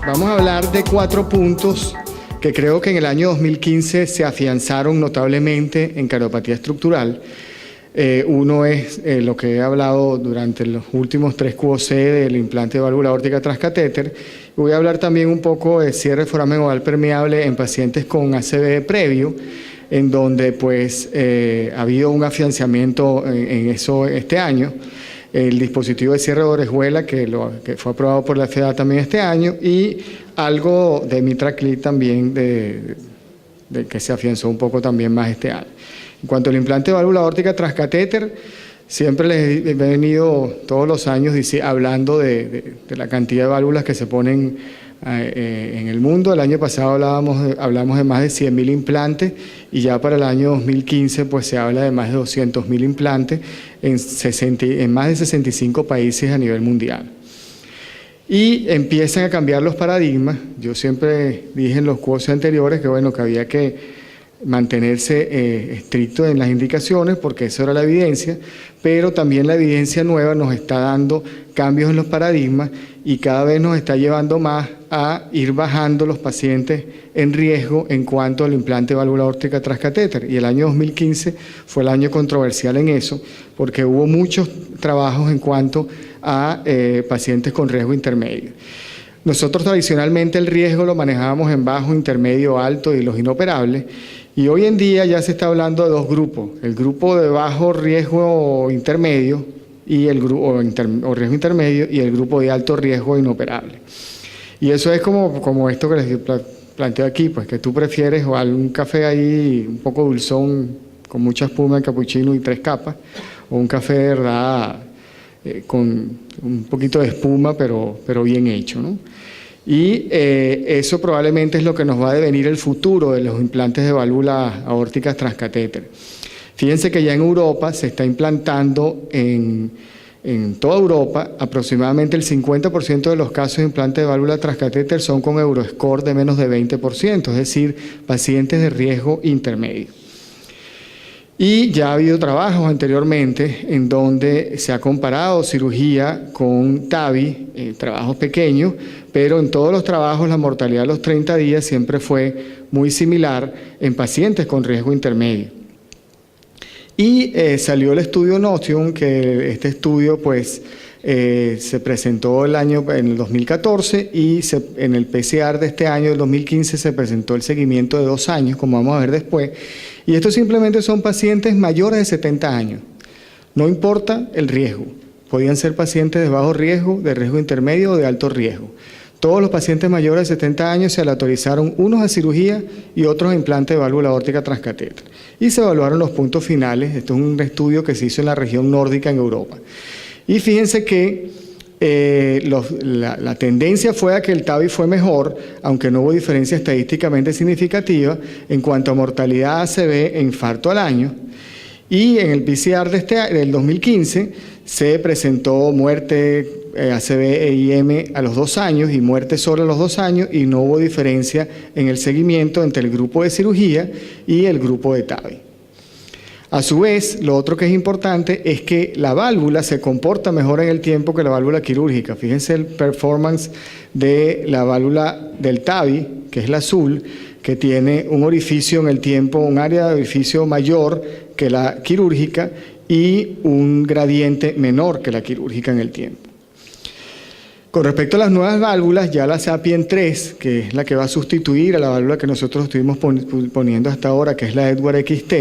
Vamos a hablar de 4 puntos que creo que en el año 2015 se afianzaron notablemente en cardiopatía estructural. Uno es lo que he hablado durante los últimos 3 QOC del implante de válvula aórtica transcatéter. Voy a hablar también un poco de cierre de foramen oval permeable en pacientes con ACV previo, en donde pues ha habido un afianzamiento en eso este año. El dispositivo de cierre de orejuela que fue aprobado por la FDA también este año, y algo de MitraClip también de que se afianzó un poco también más este año. En cuanto al implante de válvula aórtica transcatéter, siempre les he venido todos los años hablando de la cantidad de válvulas que se ponen en el mundo. El año pasado hablamos de más de 100.000 implantes, y ya para el año 2015 pues se habla de más de 200.000 implantes en más de 65 países a nivel mundial. Y empiezan a cambiar los paradigmas. Yo siempre dije en los cursos anteriores que había que mantenerse estricto en las indicaciones, porque eso era la evidencia, pero también la evidencia nueva nos está dando cambios en los paradigmas y cada vez nos está llevando más a ir bajando los pacientes en riesgo en cuanto al implante de válvula aórtica transcatéter. Y el año 2015 fue el año controversial en eso, porque hubo muchos trabajos en cuanto a pacientes con riesgo intermedio. Nosotros tradicionalmente el riesgo lo manejábamos en bajo, intermedio, alto y los inoperables. Y hoy en día ya se está hablando de 2 grupos, el grupo de bajo riesgo intermedio y el grupo riesgo intermedio y el grupo de alto riesgo inoperable. Y eso es como esto que les planteo aquí, pues que tú prefieres o un café ahí un poco dulzón con mucha espuma de capuchino y 3 capas, o un café de verdad con un poquito de espuma pero bien hecho, ¿no? Y eso probablemente es lo que nos va a devenir el futuro de los implantes de válvulas aórticas transcatéter. Fíjense que ya en Europa se está implantando en toda Europa, aproximadamente el 50% de los casos de implantes de válvula transcatéter son con Euroscore de menos de 20%, es decir, pacientes de riesgo intermedio. Y ya ha habido trabajos anteriormente en donde se ha comparado cirugía con TAVI, trabajos pequeños, pero en todos los trabajos la mortalidad a los 30 días siempre fue muy similar en pacientes con riesgo intermedio. Y salió el estudio Notion, que este estudio pues se presentó en el 2014 y en el PCR de este año, del 2015, se presentó el seguimiento de 2 años, como vamos a ver después. Y estos simplemente son pacientes mayores de 70 años. No importa el riesgo. Podían ser pacientes de bajo riesgo, de riesgo intermedio o de alto riesgo. Todos los pacientes mayores de 70 años se aleatorizaron, unos a cirugía y otros a implante de válvula aórtica transcatéter. Y se evaluaron los puntos finales. Esto es un estudio que se hizo en la región nórdica en Europa. Y fíjense que la tendencia fue a que el TAVI fue mejor, aunque no hubo diferencia estadísticamente significativa en cuanto a mortalidad ACV e infarto al año. Y en el PCR del 2015 se presentó muerte ACV e IM a los 2 años y muerte solo a los 2 años, y no hubo diferencia en el seguimiento entre el grupo de cirugía y el grupo de TAVI. A su vez, lo otro que es importante es que la válvula se comporta mejor en el tiempo que la válvula quirúrgica. Fíjense el performance de la válvula del TAVI, que es la azul, que tiene un orificio en el tiempo, un área de orificio mayor que la quirúrgica y un gradiente menor que la quirúrgica en el tiempo. Con respecto a las nuevas válvulas, ya la SAPIEN 3, que es la que va a sustituir a la válvula que nosotros estuvimos poniendo hasta ahora, que es la Edwards XT,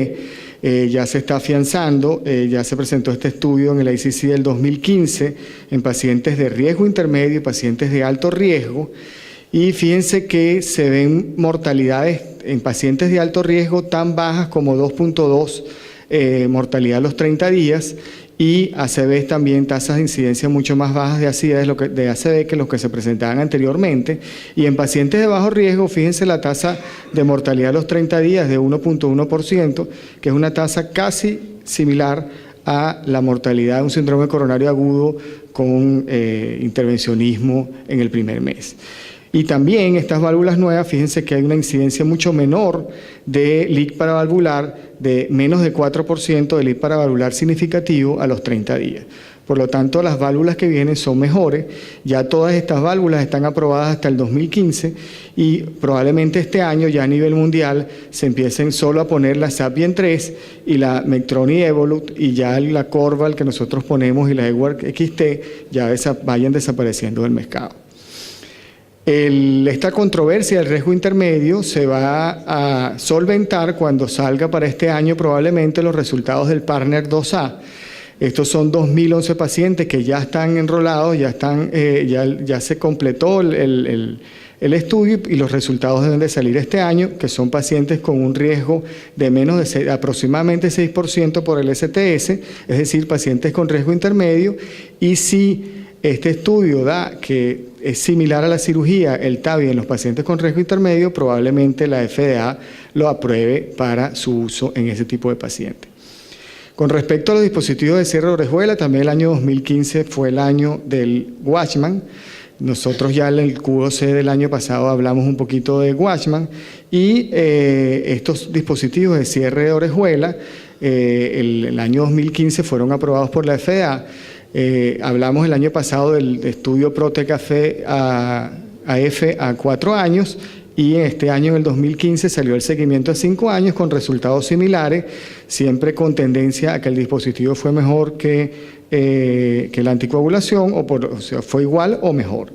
ya se está afianzando. Ya se presentó este estudio en el ACC del 2015 en pacientes de riesgo intermedio y pacientes de alto riesgo, y fíjense que se ven mortalidades en pacientes de alto riesgo tan bajas como 2.2 mortalidad a los 30 días, y ACV también tasas de incidencia mucho más bajas de acidez de ACV que los que se presentaban anteriormente. Y en pacientes de bajo riesgo, fíjense la tasa de mortalidad a los 30 días de 1.1%, que es una tasa casi similar a la mortalidad de un síndrome coronario agudo con intervencionismo en el primer mes. Y también estas válvulas nuevas, fíjense que hay una incidencia mucho menor de leak paravalvular de menos de 4% del lead paravalvular significativo a los 30 días. Por lo tanto, las válvulas que vienen son mejores. Ya todas estas válvulas están aprobadas hasta el 2015 y probablemente este año ya a nivel mundial se empiecen solo a poner la Sapien 3 y la Medtronic Evolut, y ya la Corval que nosotros ponemos y la Edwards XT ya vayan desapareciendo del mercado. Esta controversia del riesgo intermedio se va a solventar cuando salga para este año probablemente los resultados del Partner 2A. Estos son 2.011 pacientes que ya están enrolados, ya se completó el estudio y los resultados deben de salir este año, que son pacientes con un riesgo de menos de aproximadamente 6% por el STS, es decir, pacientes con riesgo intermedio, y si este estudio da que es similar a la cirugía, el TAVI en los pacientes con riesgo intermedio, probablemente la FDA lo apruebe para su uso en ese tipo de pacientes. Con respecto a los dispositivos de cierre de orejuela, también el año 2015 fue el año del Watchman. Nosotros ya en el QOC del año pasado hablamos un poquito de Watchman y estos dispositivos de cierre de orejuela el año 2015 fueron aprobados por la FDA. Hablamos el año pasado del estudio Protec AF a 4 años y en este año, en el 2015, salió el seguimiento a 5 años con resultados similares, siempre con tendencia a que el dispositivo fue mejor que la anticoagulación, o sea, fue igual o mejor.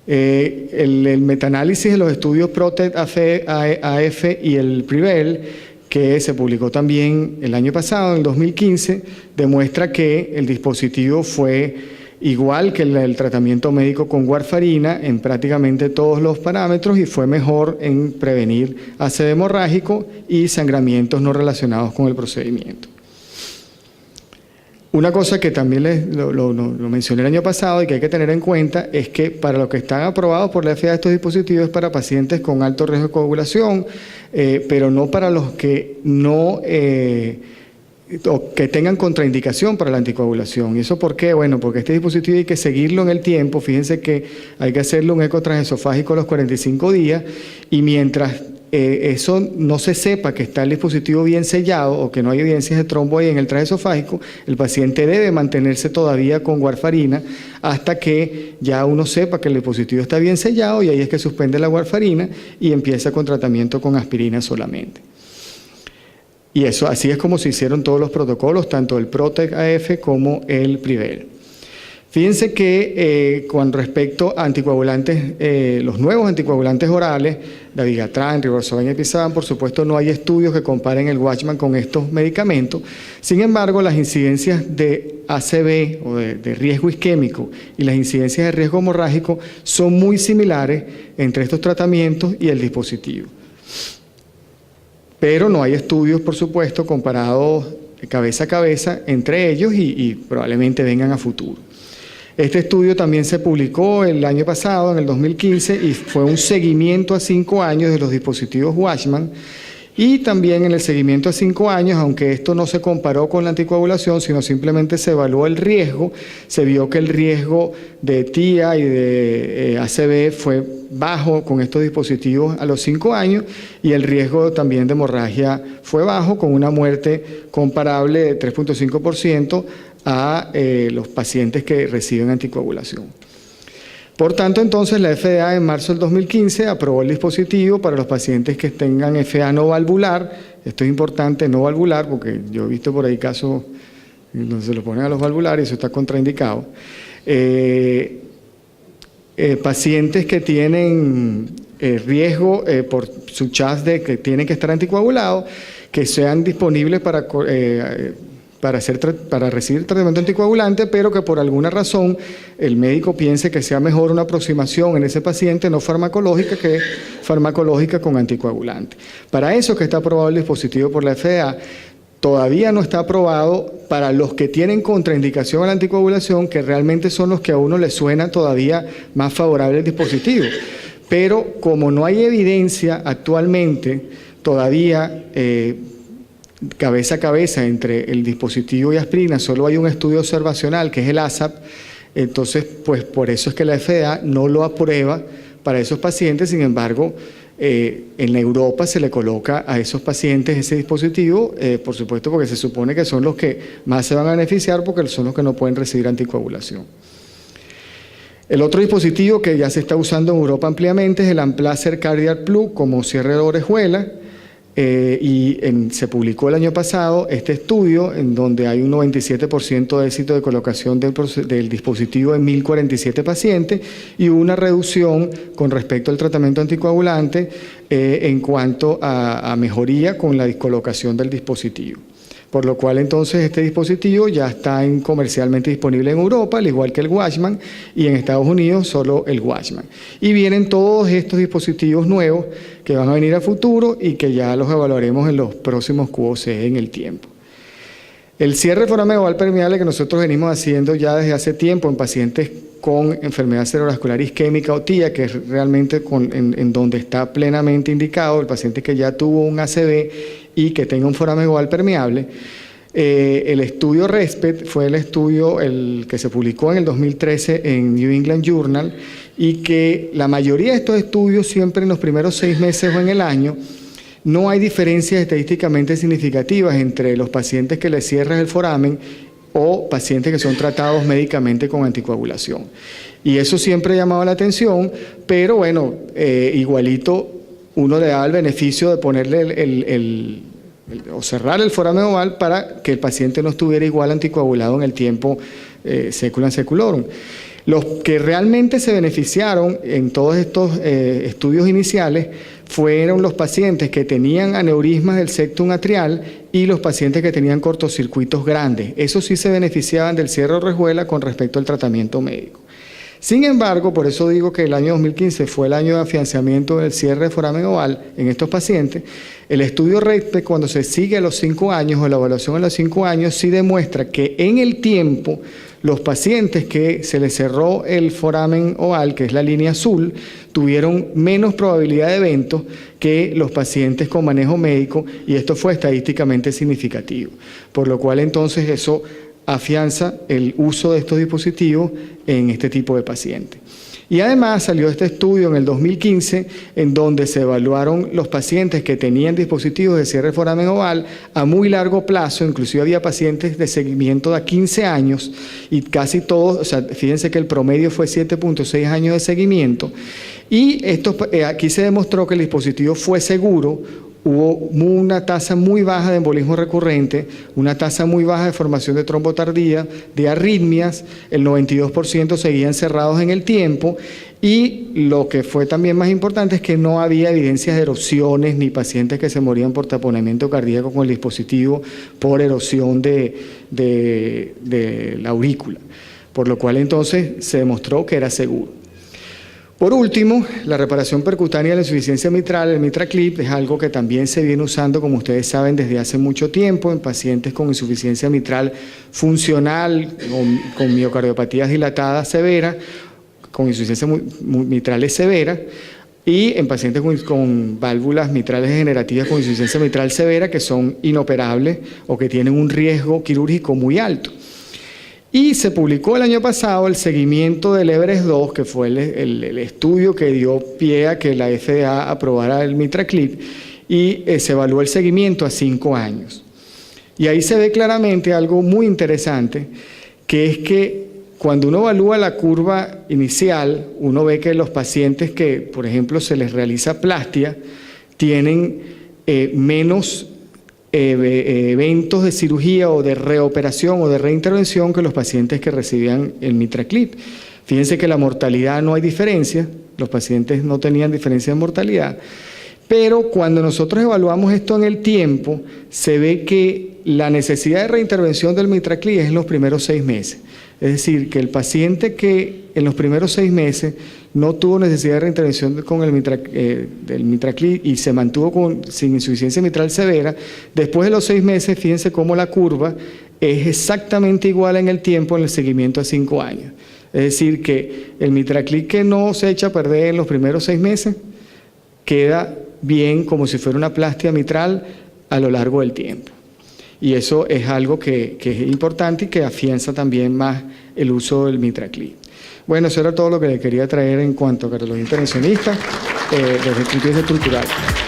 El metaanálisis de los estudios Protec AF y el Prevail, que se publicó también el año pasado, en el 2015, demuestra que el dispositivo fue igual que el tratamiento médico con warfarina en prácticamente todos los parámetros y fue mejor en prevenir ácido hemorrágico y sangramientos no relacionados con el procedimiento. Una cosa que también lo mencioné el año pasado y que hay que tener en cuenta es que para los que están aprobados por la FDA estos dispositivos es para pacientes con alto riesgo de coagulación, pero no para los que no o que tengan contraindicación para la anticoagulación. ¿Y eso por qué? Bueno, porque este dispositivo hay que seguirlo en el tiempo. Fíjense que hay que hacerle un eco transesofágico a los 45 días y mientras eso no se sepa que está el dispositivo bien sellado o que no hay evidencias de trombo ahí en el transesofágico, el paciente debe mantenerse todavía con warfarina hasta que ya uno sepa que el dispositivo está bien sellado y ahí es que suspende la warfarina y empieza con tratamiento con aspirina solamente. Y eso, así es como se hicieron todos los protocolos, tanto el Protec AF como el Prevail. Fíjense que con respecto a anticoagulantes, los nuevos anticoagulantes orales, Dabigatran, Rivaroxaban y Epizaban, por supuesto no hay estudios que comparen el Watchman con estos medicamentos. Sin embargo, las incidencias de ACV o de riesgo isquémico y las incidencias de riesgo hemorrágico son muy similares entre estos tratamientos y el dispositivo. Pero no hay estudios, por supuesto, comparados cabeza a cabeza entre ellos y probablemente vengan a futuro. Este estudio también se publicó el año pasado, en el 2015, y fue un seguimiento a 5 años de los dispositivos Watchman. Y también en el seguimiento a 5 años, aunque esto no se comparó con la anticoagulación, sino simplemente se evaluó el riesgo, se vio que el riesgo de TIA y de ACV fue bajo con estos dispositivos a los 5 años y el riesgo también de hemorragia fue bajo, con una muerte comparable de 3.5% a los pacientes que reciben anticoagulación. Por tanto, entonces, la FDA en marzo del 2015 aprobó el dispositivo para los pacientes que tengan FA no valvular. Esto es importante, no valvular, porque yo he visto por ahí casos donde se lo ponen a los valvulares y eso está contraindicado. Pacientes que tienen riesgo por su CHAS de que tienen que estar anticoagulados, que sean disponibles para recibir tratamiento anticoagulante, pero que por alguna razón el médico piense que sea mejor una aproximación en ese paciente no farmacológica que farmacológica con anticoagulante. Para eso que está aprobado el dispositivo por la FDA. Todavía no está aprobado para los que tienen contraindicación a la anticoagulación, que realmente son los que a uno le suena todavía más favorable el dispositivo. Pero como no hay evidencia actualmente todavía cabeza a cabeza entre el dispositivo y aspirina, solo hay un estudio observacional que es el ASAP, entonces pues por eso es que la FDA no lo aprueba para esos pacientes. Sin embargo, En Europa se le coloca a esos pacientes ese dispositivo, por supuesto porque se supone que son los que más se van a beneficiar porque son los que no pueden recibir anticoagulación. El otro dispositivo que ya se está usando en Europa ampliamente es el Amplacer Cardiac Plug como cierre de orejuela. Se publicó el año pasado este estudio en donde hay un 97% de éxito de colocación del dispositivo en 1.047 pacientes y una reducción con respecto al tratamiento anticoagulante en cuanto a mejoría con la colocación del dispositivo. Por lo cual entonces este dispositivo ya está comercialmente disponible en Europa, al igual que el Watchman, y en Estados Unidos solo el Watchman. Y vienen todos estos dispositivos nuevos que van a venir a futuro y que ya los evaluaremos en los próximos QOC en el tiempo. El cierre foramen oval permeable que nosotros venimos haciendo ya desde hace tiempo en pacientes con enfermedad cerebrovascular isquémica o TIA, que es realmente en donde está plenamente indicado el paciente que ya tuvo un ACV y que tenga un foramen oval permeable. El estudio RESPECT fue el estudio que se publicó en el 2013 en New England Journal y que la mayoría de estos estudios siempre en los primeros 6 meses o en el año no hay diferencias estadísticamente significativas entre los pacientes que les cierran el foramen o pacientes que son tratados médicamente con anticoagulación. Y eso siempre ha llamado la atención, pero bueno, igualito uno le da el beneficio de ponerle o cerrar el foramen oval para que el paciente no estuviera igual anticoagulado en el tiempo seculan seculorum. Los que realmente se beneficiaron en todos estos estudios iniciales fueron los pacientes que tenían aneurismas del septum atrial y los pacientes que tenían cortocircuitos grandes. Esos sí se beneficiaban del cierre de orejuela con respecto al tratamiento médico. Sin embargo, por eso digo que el año 2015 fue el año de afianzamiento del cierre de foramen oval en estos pacientes. El estudio RESPECT, cuando se sigue a los 5 años o la evaluación a los 5 años, sí demuestra que en el tiempo los pacientes que se les cerró el foramen oval, que es la línea azul, tuvieron menos probabilidad de eventos que los pacientes con manejo médico y esto fue estadísticamente significativo. Por lo cual entonces eso afianza el uso de estos dispositivos en este tipo de pacientes. Y además salió este estudio en el 2015 en donde se evaluaron los pacientes que tenían dispositivos de cierre foramen oval a muy largo plazo, inclusive había pacientes de seguimiento de 15 años y casi todos, o sea, fíjense que el promedio fue 7.6 años de seguimiento y aquí se demostró que el dispositivo fue seguro. Hubo una tasa muy baja de embolismo recurrente, una tasa muy baja de formación de trombo tardía, de arritmias, el 92% seguían cerrados en el tiempo y lo que fue también más importante es que no había evidencias de erosiones ni pacientes que se morían por taponamiento cardíaco con el dispositivo por erosión de la aurícula, por lo cual entonces se demostró que era seguro. Por último, la reparación percutánea de la insuficiencia mitral, el MitraClip, es algo que también se viene usando, como ustedes saben, desde hace mucho tiempo en pacientes con insuficiencia mitral funcional, con miocardiopatías dilatadas severas, con insuficiencia mitrales severa, y en pacientes con válvulas mitrales degenerativas con insuficiencia mitral severa que son inoperables o que tienen un riesgo quirúrgico muy alto. Y se publicó el año pasado el seguimiento del Everest 2, que fue el estudio que dio pie a que la FDA aprobara el MitraClip, y se evaluó el seguimiento a 5 años. Y ahí se ve claramente algo muy interesante, que es que cuando uno evalúa la curva inicial, uno ve que los pacientes que, por ejemplo, se les realiza plastia, tienen menos eventos de cirugía o de reoperación o de reintervención que los pacientes que recibían el MitraClip. Fíjense que la mortalidad no hay diferencia, los pacientes no tenían diferencia en mortalidad, pero cuando nosotros evaluamos esto en el tiempo, se ve que la necesidad de reintervención del MitraClip es en los primeros 6 meses. Es decir, que el paciente que en los primeros 6 meses no tuvo necesidad de reintervención con el del MitraClip y se mantuvo sin insuficiencia mitral severa, después de los 6 meses, fíjense cómo la curva es exactamente igual en el tiempo en el seguimiento a 5 años. Es decir, que el MitraClip que no se echa a perder en los primeros 6 meses, queda bien como si fuera una plastia mitral a lo largo del tiempo. Y eso es algo que es importante y que afianza también más el uso del MitraClip. Bueno, eso era todo lo que le quería traer en cuanto a cardiología intervencionista. desde el punto de vista estructural.